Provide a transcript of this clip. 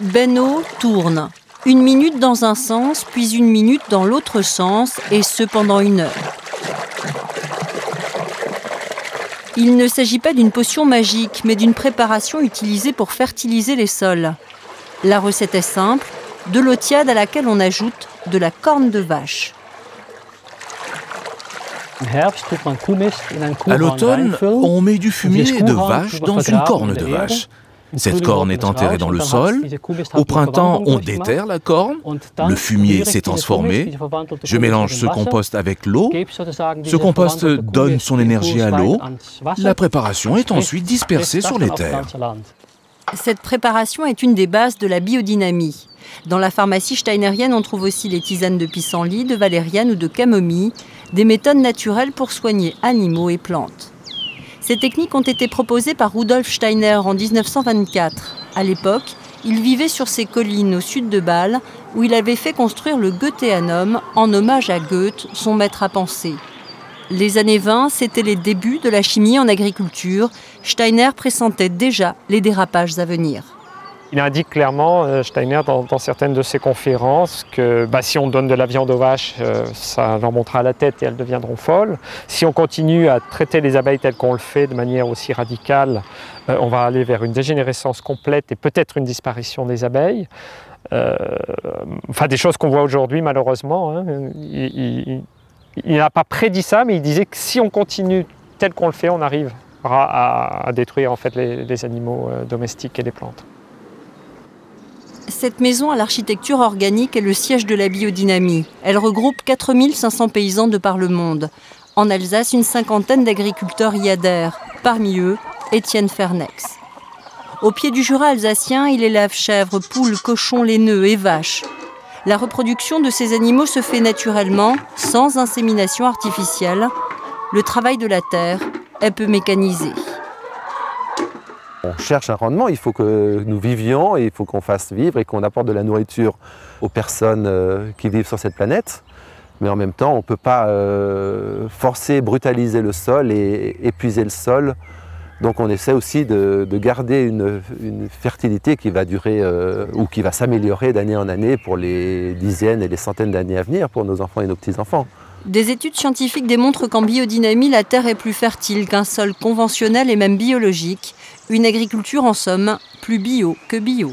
Benno tourne. 1 minute dans un sens, puis 1 minute dans l'autre sens, et ce pendant 1 heure. Il ne s'agit pas d'une potion magique, mais d'une préparation utilisée pour fertiliser les sols. La recette est simple, de l'eau tiède à laquelle on ajoute de la corne de vache. À l'automne, on met du fumier de vache dans une corne de vache. Cette corne est enterrée dans le sol. Au printemps, on déterre la corne. Le fumier s'est transformé. Je mélange ce compost avec l'eau. Ce compost donne son énergie à l'eau. La préparation est ensuite dispersée sur les terres. Cette préparation est une des bases de la biodynamie. Dans la pharmacie steinérienne, on trouve aussi les tisanes de pissenlit, de valériane ou de camomille, des méthodes naturelles pour soigner animaux et plantes. Ces techniques ont été proposées par Rudolf Steiner en 1924. À l'époque, il vivait sur ces collines au sud de Bâle, où il avait fait construire le Goetheanum en hommage à Goethe, son maître à penser. Les années 20, c'était les débuts de la chimie en agriculture. Steiner pressentait déjà les dérapages à venir. Il indique clairement, Steiner, dans certaines de ses conférences, que si on donne de la viande aux vaches, ça leur montera la tête et elles deviendront folles. Si on continue à traiter les abeilles tel qu'on le fait, de manière aussi radicale, on va aller vers une dégénérescence complète et peut-être une disparition des abeilles. Des choses qu'on voit aujourd'hui, malheureusement. Hein. Il n'a pas prédit ça, mais il disait que si on continue tel qu'on le fait, on arrivera à détruire en fait, les animaux domestiques et les plantes. Cette maison à l'architecture organique est le siège de la biodynamie. Elle regroupe 4500 paysans de par le monde. En Alsace, une cinquantaine d'agriculteurs y adhèrent. Parmi eux, Étienne Fernex. Au pied du Jura alsacien, il élève chèvres, poules, cochons laineux et vaches. La reproduction de ces animaux se fait naturellement, sans insémination artificielle. Le travail de la terre est peu mécanisé. On cherche un rendement, il faut que nous vivions, et il faut qu'on fasse vivre et qu'on apporte de la nourriture aux personnes qui vivent sur cette planète. Mais en même temps, on ne peut pas forcer, brutaliser le sol et épuiser le sol. Donc on essaie aussi de garder une fertilité qui va durer ou qui va s'améliorer d'année en année pour les dizaines et les centaines d'années à venir pour nos enfants et nos petits-enfants. Des études scientifiques démontrent qu'en biodynamie, la terre est plus fertile qu'un sol conventionnel et même biologique. Une agriculture en somme plus bio que bio.